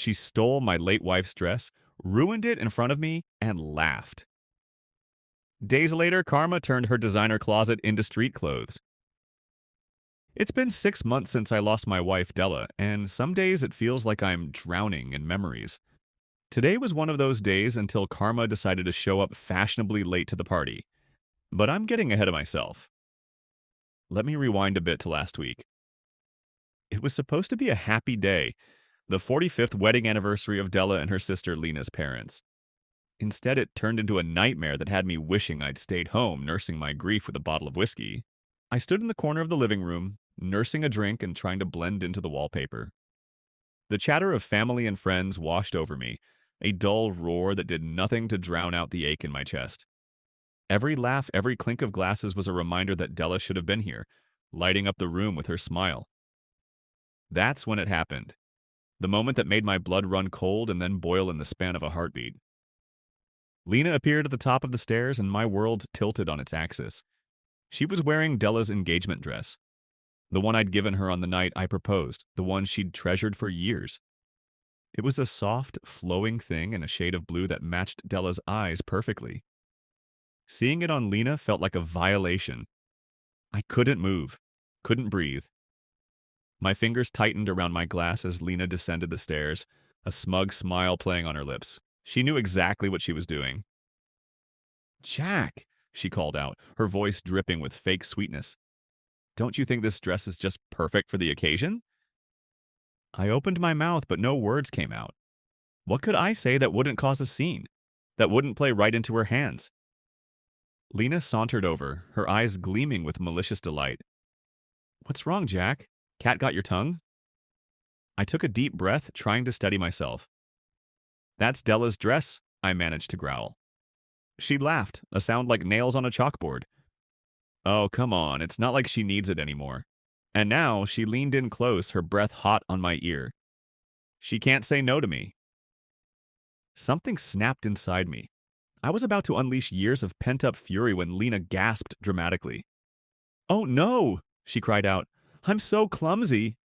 She stole my late wife's dress, ruined it in front of me, and laughed. Days later, Karma turned her designer closet into street clothes. It's been 6 months since I lost my wife, Della, and some days it feels like I'm drowning in memories. Today was one of those days until Karma decided to show up fashionably late to the party. But I'm getting ahead of myself. Let me rewind a bit to last week. It was supposed to be a happy day, the 45th wedding anniversary of Della and her sister Lena's parents. Instead, it turned into a nightmare that had me wishing I'd stayed home nursing my grief with a bottle of whiskey. I stood in the corner of the living room, nursing a drink and trying to blend into the wallpaper. The chatter of family and friends washed over me, a dull roar that did nothing to drown out the ache in my chest. Every laugh, every clink of glasses was a reminder that Della should have been here, lighting up the room with her smile. That's when it happened. The moment that made my blood run cold and then boil in the span of a heartbeat. Lena appeared at the top of the stairs and my world tilted on its axis. She was wearing Della's engagement dress. The one I'd given her on the night I proposed, the one she'd treasured for years. It was a soft, flowing thing in a shade of blue that matched Della's eyes perfectly. Seeing it on Lena felt like a violation. I couldn't move, couldn't breathe. My fingers tightened around my glass as Lena descended the stairs, a smug smile playing on her lips. She knew exactly what she was doing. "Jack," she called out, her voice dripping with fake sweetness. "Don't you think this dress is just perfect for the occasion?" I opened my mouth, but no words came out. What could I say that wouldn't cause a scene? That wouldn't play right into her hands? Lena sauntered over, her eyes gleaming with malicious delight. "What's wrong, Jack? Cat got your tongue?" I took a deep breath, trying to steady myself. "That's Della's dress," I managed to growl. She laughed, a sound like nails on a chalkboard. "Oh, come on, it's not like she needs it anymore." And now she leaned in close, her breath hot on my ear. "She can't say no to me." Something snapped inside me. I was about to unleash years of pent-up fury when Lena gasped dramatically. "Oh no!" she cried out. "I'm so clumsy!"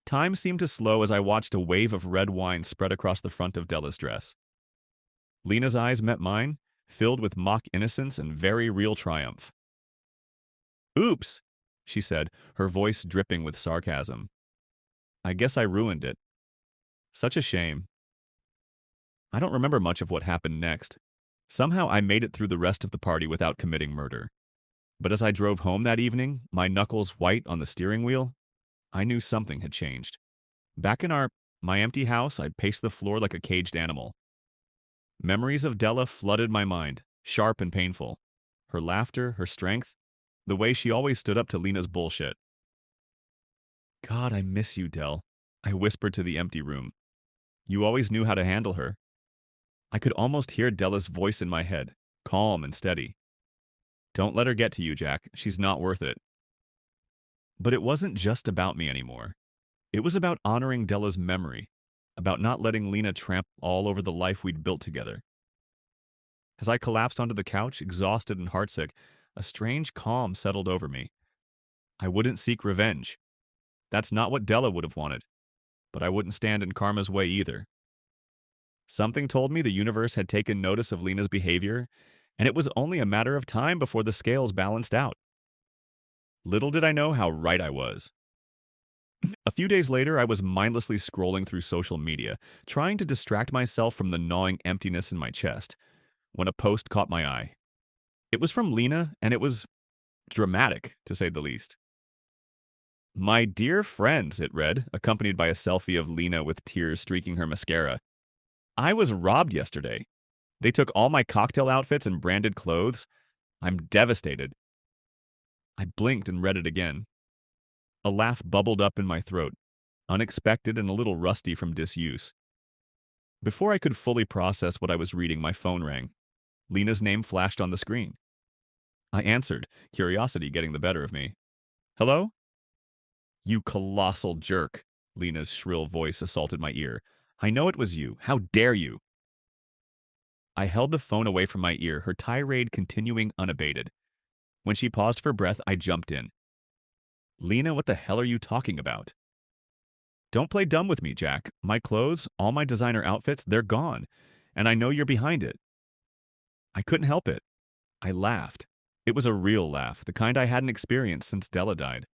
Time seemed to slow as I watched a wave of red wine spread across the front of Della's dress. Lena's eyes met mine, filled with mock innocence and very real triumph. "Oops," she said, her voice dripping with sarcasm. "I guess I ruined it. Such a shame." I don't remember much of what happened next. Somehow I made it through the rest of the party without committing murder. But as I drove home that evening, my knuckles white on the steering wheel, I knew something had changed. Back in my empty house, I paced the floor like a caged animal. Memories of Della flooded my mind, sharp and painful. Her laughter, her strength, the way she always stood up to Lena's bullshit. "God, I miss you, Dell," I whispered to the empty room. "You always knew how to handle her." I could almost hear Della's voice in my head, calm and steady. "Don't let her get to you, Jack. She's not worth it." But it wasn't just about me anymore. It was about honoring Della's memory, about not letting Lena tramp all over the life we'd built together. As I collapsed onto the couch, exhausted and heartsick, a strange calm settled over me. I wouldn't seek revenge. That's not what Della would have wanted. But I wouldn't stand in Karma's way either. Something told me the universe had taken notice of Lena's behavior, and it was only a matter of time before the scales balanced out. Little did I know how right I was. A few days later, I was mindlessly scrolling through social media, trying to distract myself from the gnawing emptiness in my chest, when a post caught my eye. It was from Lena, and it was dramatic, to say the least. "My dear friends," it read, accompanied by a selfie of Lena with tears streaking her mascara. "I was robbed yesterday. They took all my cocktail outfits and branded clothes. I'm devastated." I blinked and read it again. A laugh bubbled up in my throat, unexpected and a little rusty from disuse. Before I could fully process what I was reading, my phone rang. Lena's name flashed on the screen. I answered, curiosity getting the better of me. "Hello?" "You colossal jerk," Lena's shrill voice assaulted my ear. "I know it was you. How dare you?" I held the phone away from my ear, her tirade continuing unabated. When she paused for breath, I jumped in. "Lena, what the hell are you talking about?" Don't play dumb with me, Jack. My clothes, all my designer outfits, they're gone. And I know you're behind it. I couldn't help it. I laughed. It was a real laugh, the kind I hadn't experienced since Della died.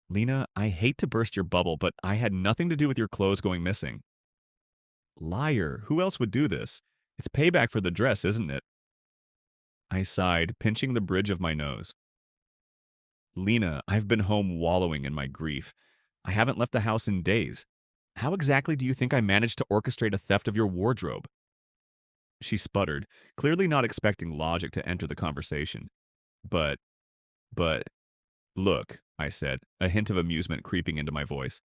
Lena, I hate to burst your bubble, but I had nothing to do with your clothes going missing. Liar, who else would do this? It's payback for the dress, isn't it? I sighed, pinching the bridge of my nose. Lena, I've been home wallowing in my grief. I haven't left the house in days. How exactly do you think I managed to orchestrate a theft of your wardrobe? She sputtered, clearly not expecting logic to enter the conversation. But, but, look, I said, a hint of amusement creeping into my voice.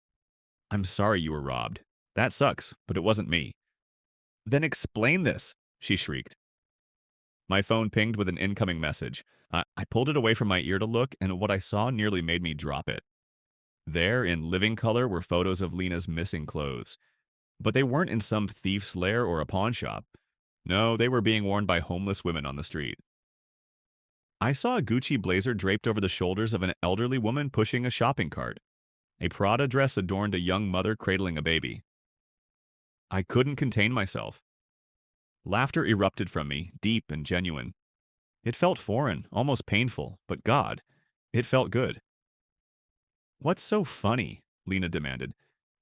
I'm sorry you were robbed. That sucks, but it wasn't me. Then explain this, she shrieked. My phone pinged with an incoming message. I pulled it away from my ear to look, and what I saw nearly made me drop it. There, in living color, were photos of Lena's missing clothes. But they weren't in some thief's lair or a pawn shop. No, they were being worn by homeless women on the street. I saw a Gucci blazer draped over the shoulders of an elderly woman pushing a shopping cart. A Prada dress adorned a young mother cradling a baby. I couldn't contain myself. Laughter erupted from me, deep and genuine. It felt foreign, almost painful, but God, it felt good. What's so funny? Lena demanded.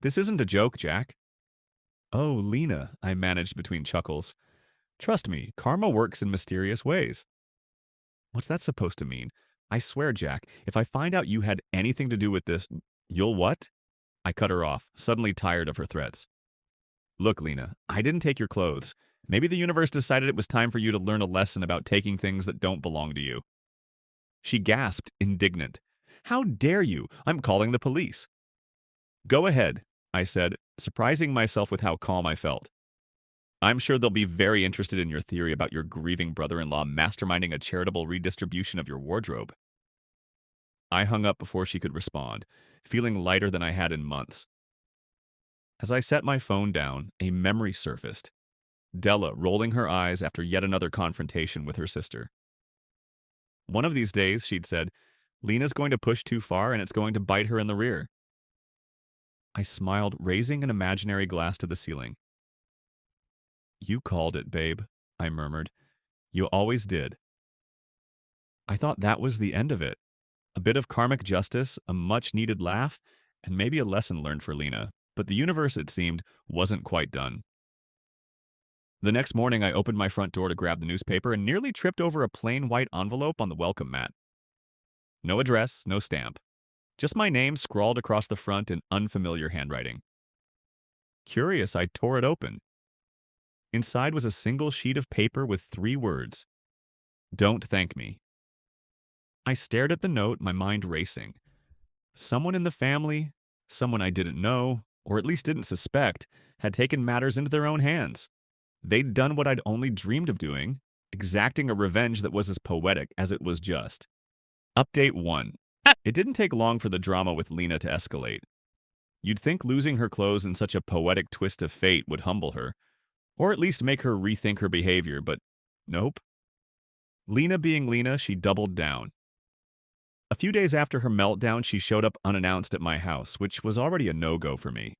This isn't a joke, Jack. Oh, Lena, I managed between chuckles. Trust me, karma works in mysterious ways. What's that supposed to mean? I swear, Jack, if I find out you had anything to do with this, you'll what? I cut her off, suddenly tired of her threats. Look, Lena, I didn't take your clothes. Maybe the universe decided it was time for you to learn a lesson about taking things that don't belong to you. She gasped, indignant. How dare you? I'm calling the police. Go ahead, I said, surprising myself with how calm I felt. I'm sure they'll be very interested in your theory about your grieving brother-in-law masterminding a charitable redistribution of your wardrobe. I hung up before she could respond, feeling lighter than I had in months. As I set my phone down, a memory surfaced. Della rolling her eyes after yet another confrontation with her sister. One of these days, she'd said, Lena's going to push too far and it's going to bite her in the rear. I smiled, raising an imaginary glass to the ceiling. You called it, babe, I murmured. You always did. I thought that was the end of it. A bit of karmic justice, a much-needed laugh, and maybe a lesson learned for Lena. But the universe, it seemed, wasn't quite done. The next morning, I opened my front door to grab the newspaper and nearly tripped over a plain white envelope on the welcome mat. No address, no stamp. Just my name scrawled across the front in unfamiliar handwriting. Curious, I tore it open. Inside was a single sheet of paper with 3 words. Don't thank me. I stared at the note, my mind racing. Someone in the family, someone I didn't know, or at least didn't suspect, had taken matters into their own hands. They'd done what I'd only dreamed of doing, exacting a revenge that was as poetic as it was just. Update 1. It didn't take long for the drama with Lena to escalate. You'd think losing her clothes in such a poetic twist of fate would humble her, or at least make her rethink her behavior, but nope. Lena being Lena, she doubled down. A few days after her meltdown, she showed up unannounced at my house, which was already a no-go for me.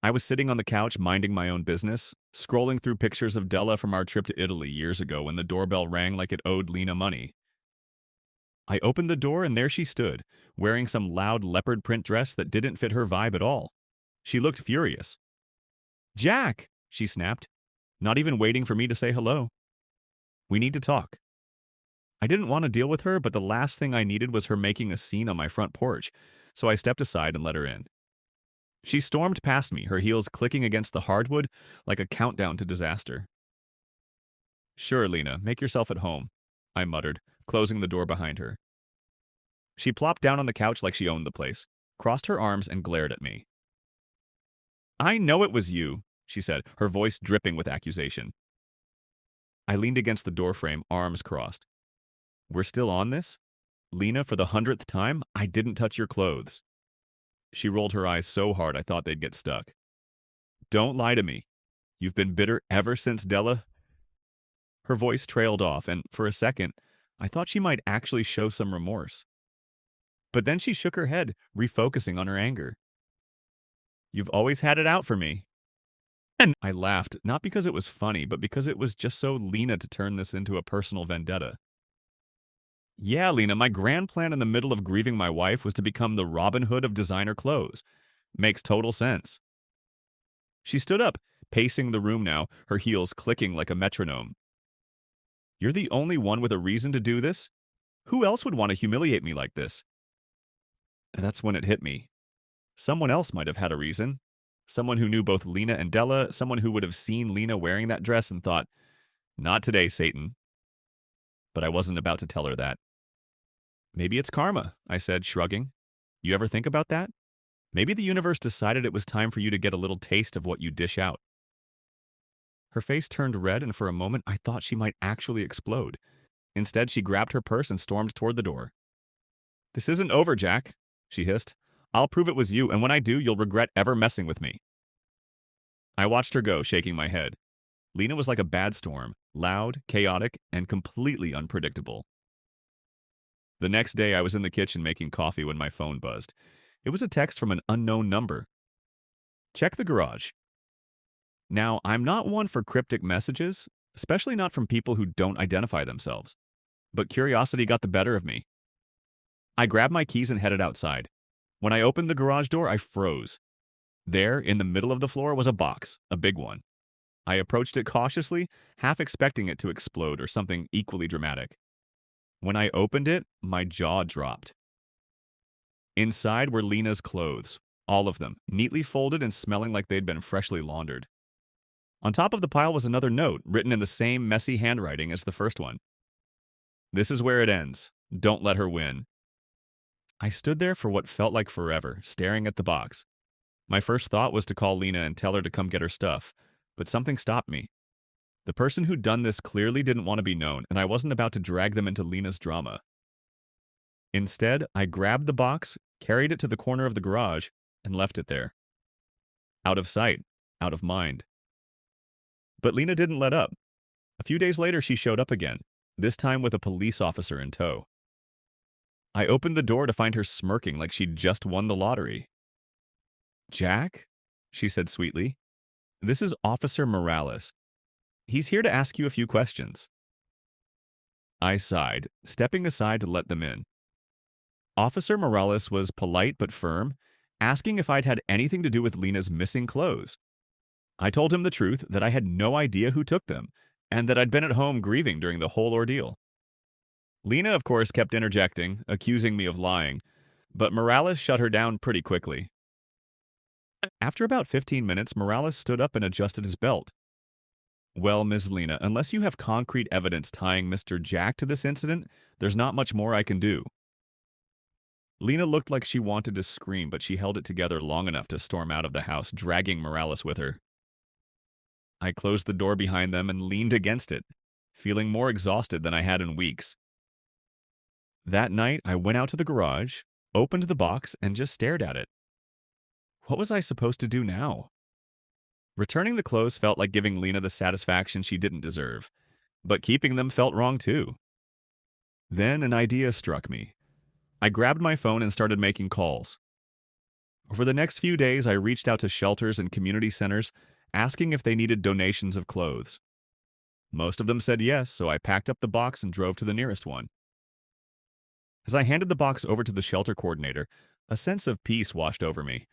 I was sitting on the couch minding my own business, scrolling through pictures of Della from our trip to Italy years ago when the doorbell rang like it owed Lena money. I opened the door and there she stood, wearing some loud leopard print dress that didn't fit her vibe at all. She looked furious. Jack, she snapped, not even waiting for me to say hello. We need to talk. I didn't want to deal with her, but the last thing I needed was her making a scene on my front porch, so I stepped aside and let her in. She stormed past me, her heels clicking against the hardwood like a countdown to disaster. Sure, Lena, make yourself at home, I muttered, closing the door behind her. She plopped down on the couch like she owned the place, crossed her arms, and glared at me. I know it was you, she said, her voice dripping with accusation. I leaned against the doorframe, arms crossed. We're still on this? Lena, for the 100th time, I didn't touch your clothes. She rolled her eyes so hard I thought they'd get stuck. Don't lie to me. You've been bitter ever since Della... Her voice trailed off, and for a second, I thought she might actually show some remorse. But then she shook her head, refocusing on her anger. You've always had it out for me. And I laughed, not because it was funny, but because it was just so Lena to turn this into a personal vendetta. Yeah, Lena, my grand plan in the middle of grieving my wife was to become the Robin Hood of designer clothes. Makes total sense. She stood up, pacing the room now, her heels clicking like a metronome. You're the only one with a reason to do this? Who else would want to humiliate me like this? That's when it hit me. Someone else might have had a reason. Someone who knew both Lena and Della, someone who would have seen Lena wearing that dress and thought, not today, Satan. But I wasn't about to tell her that. Maybe it's karma, I said, shrugging. You ever think about that? Maybe the universe decided it was time for you to get a little taste of what you dish out. Her face turned red, and for a moment I thought she might actually explode. Instead, she grabbed her purse and stormed toward the door. This isn't over, Jack, she hissed. I'll prove it was you, and when I do, you'll regret ever messing with me. I watched her go, shaking my head. Lena was like a bad storm, loud, chaotic, and completely unpredictable. The next day, I was in the kitchen making coffee when my phone buzzed. It was a text from an unknown number. Check the garage. Now, I'm not one for cryptic messages, especially not from people who don't identify themselves. But curiosity got the better of me. I grabbed my keys and headed outside. When I opened the garage door, I froze. There, in the middle of the floor, was a box, a big one. I approached it cautiously, half expecting it to explode or something equally dramatic. When I opened it, my jaw dropped. Inside were Lena's clothes, all of them, neatly folded and smelling like they'd been freshly laundered. On top of the pile was another note, written in the same messy handwriting as the first one. This is where it ends. Don't let her win. I stood there for what felt like forever, staring at the box. My first thought was to call Lena and tell her to come get her stuff, but something stopped me. The person who'd done this clearly didn't want to be known, and I wasn't about to drag them into Lena's drama. Instead, I grabbed the box, carried it to the corner of the garage, and left it there. Out of sight, out of mind. But Lena didn't let up. A few days later, she showed up again, this time with a police officer in tow. I opened the door to find her smirking like she'd just won the lottery. Jack, she said sweetly, this is Officer Morales. He's here to ask you a few questions. I sighed, stepping aside to let them in. Officer Morales was polite but firm, asking if I'd had anything to do with Lena's missing clothes. I told him the truth, that I had no idea who took them, and that I'd been at home grieving during the whole ordeal. Lena, of course, kept interjecting, accusing me of lying, but Morales shut her down pretty quickly. After about 15 minutes, Morales stood up and adjusted his belt. Well, Ms. Lena, unless you have concrete evidence tying Mr. Jack to this incident, there's not much more I can do. Lena looked like she wanted to scream, but she held it together long enough to storm out of the house, dragging Morales with her. I closed the door behind them and leaned against it, feeling more exhausted than I had in weeks. That night, I went out to the garage, opened the box, and just stared at it. What was I supposed to do now? Returning the clothes felt like giving Lena the satisfaction she didn't deserve, but keeping them felt wrong too. Then an idea struck me. I grabbed my phone and started making calls. Over the next few days, I reached out to shelters and community centers, asking if they needed donations of clothes. Most of them said yes, so I packed up the box and drove to the nearest one. As I handed the box over to the shelter coordinator, a sense of peace washed over me.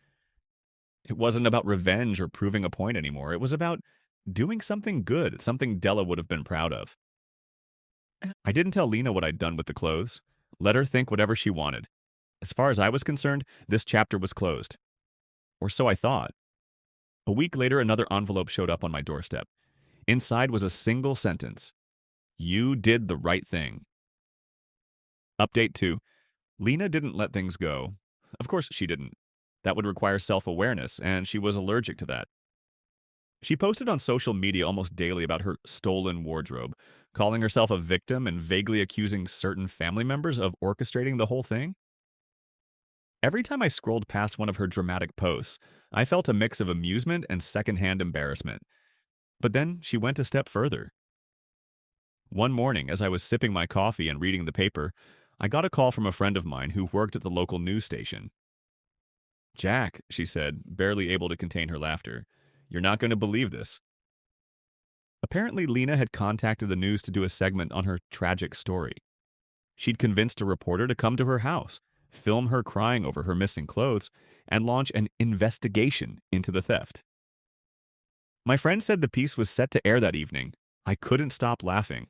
It wasn't about revenge or proving a point anymore. It was about doing something good, something Della would have been proud of. I didn't tell Lena what I'd done with the clothes. Let her think whatever she wanted. As far as I was concerned, this chapter was closed. Or so I thought. A week later, another envelope showed up on my doorstep. Inside was a single sentence. You did the right thing. Update 2. Lena didn't let things go. Of course she didn't. That would require self-awareness, and she was allergic to that. She posted on social media almost daily about her stolen wardrobe, calling herself a victim and vaguely accusing certain family members of orchestrating the whole thing. Every time I scrolled past one of her dramatic posts, I felt a mix of amusement and secondhand embarrassment. But then she went a step further. One morning, as I was sipping my coffee and reading the paper, I got a call from a friend of mine who worked at the local news station. Jack, she said, barely able to contain her laughter. You're not going to believe this. Apparently, Lena had contacted the news to do a segment on her tragic story. She'd convinced a reporter to come to her house, film her crying over her missing clothes, and launch an investigation into the theft. My friend said the piece was set to air that evening. I couldn't stop laughing.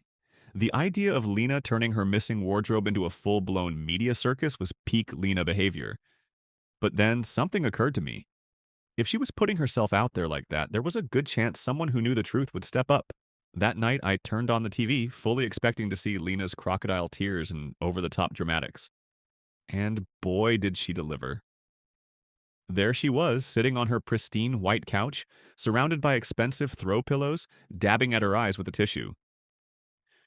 The idea of Lena turning her missing wardrobe into a full-blown media circus was peak Lena behavior. But then something occurred to me. If she was putting herself out there like that, there was a good chance someone who knew the truth would step up. That night, I turned on the TV, fully expecting to see Lena's crocodile tears and over-the-top dramatics. And boy, did she deliver. There she was, sitting on her pristine white couch, surrounded by expensive throw pillows, dabbing at her eyes with a tissue.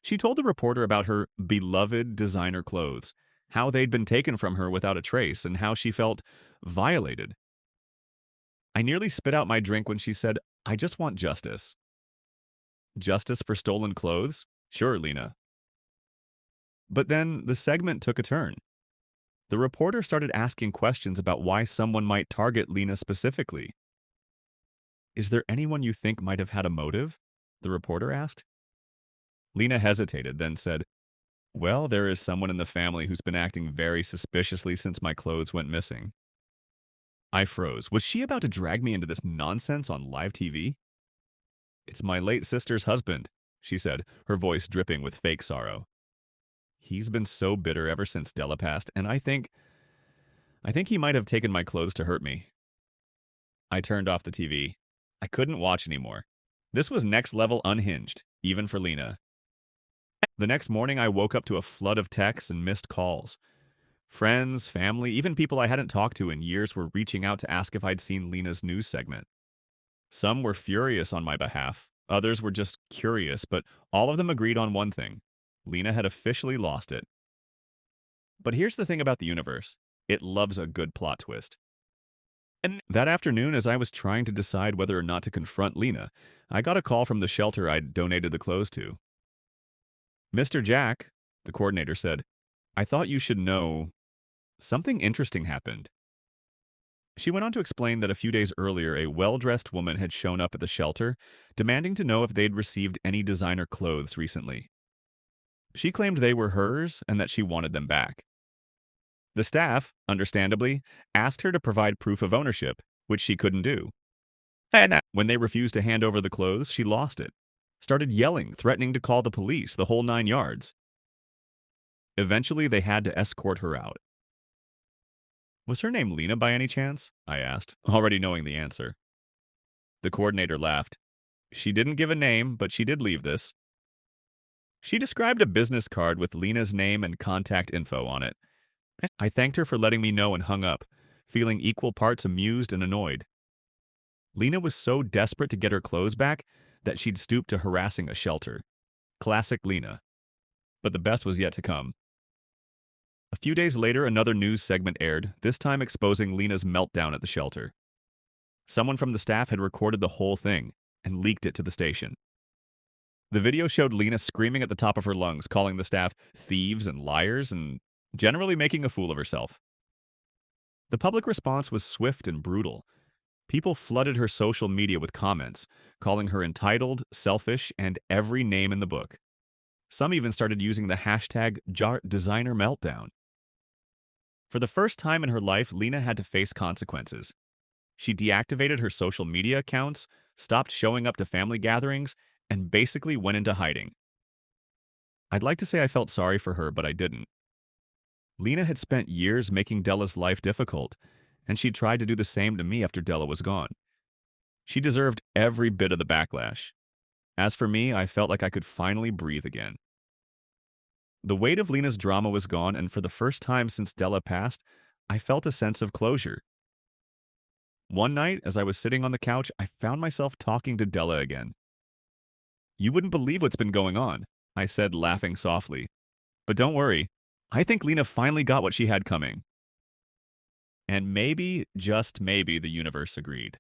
She told the reporter about her beloved designer clothes, how they'd been taken from her without a trace, and how she felt violated. I nearly spit out my drink when she said, I just want justice. Justice for stolen clothes? Sure, Lena. But then the segment took a turn. The reporter started asking questions about why someone might target Lena specifically. Is there anyone you think might have had a motive? The reporter asked. Lena hesitated, then said, Well, there is someone in the family who's been acting very suspiciously since my clothes went missing. I froze. Was she about to drag me into this nonsense on live TV? It's my late sister's husband, she said, her voice dripping with fake sorrow. He's been so bitter ever since Della passed, and I think he might have taken my clothes to hurt me. I turned off the TV. I couldn't watch anymore. This was next level unhinged, even for Lena. The next morning, I woke up to a flood of texts and missed calls. Friends, family, even people I hadn't talked to in years were reaching out to ask if I'd seen Lena's news segment. Some were furious on my behalf. Others were just curious, but all of them agreed on one thing. Lena had officially lost it. But here's the thing about the universe. It loves a good plot twist. And that afternoon, as I was trying to decide whether or not to confront Lena, I got a call from the shelter I'd donated the clothes to. Mr. Jack, the coordinator said, I thought you should know something interesting happened. She went on to explain that a few days earlier, a well-dressed woman had shown up at the shelter, demanding to know if they'd received any designer clothes recently. She claimed they were hers and that she wanted them back. The staff, understandably, asked her to provide proof of ownership, which she couldn't do. And when they refused to hand over the clothes, she lost it. Started yelling, threatening to call the police, the whole 9 yards. Eventually, they had to escort her out. Was her name Lena by any chance? I asked, already knowing the answer. The coordinator laughed. She didn't give a name, but she did leave this. She described a business card with Lena's name and contact info on it. I thanked her for letting me know and hung up, feeling equal parts amused and annoyed. Lena was so desperate to get her clothes back that she'd stooped to harassing a shelter. Classic Lena. But the best was yet to come. A few days later, another news segment aired, this time exposing Lena's meltdown at the shelter. Someone from the staff had recorded the whole thing and leaked it to the station. The video showed Lena screaming at the top of her lungs, calling the staff thieves and liars, and generally making a fool of herself. The public response was swift and brutal. People flooded her social media with comments, calling her entitled, selfish, and every name in the book. Some even started using the hashtag #DesignerMeltdown. For the first time in her life, Lena had to face consequences. She deactivated her social media accounts, stopped showing up to family gatherings, and basically went into hiding. I'd like to say I felt sorry for her, but I didn't. Lena had spent years making Della's life difficult, and she tried to do the same to me after Della was gone. She deserved every bit of the backlash. As for me, I felt like I could finally breathe again. The weight of Lena's drama was gone, and for the first time since Della passed, I felt a sense of closure. One night, as I was sitting on the couch, I found myself talking to Della again. You wouldn't believe what's been going on, I said, laughing softly. But don't worry, I think Lena finally got what she had coming. And maybe, just maybe, the universe agreed.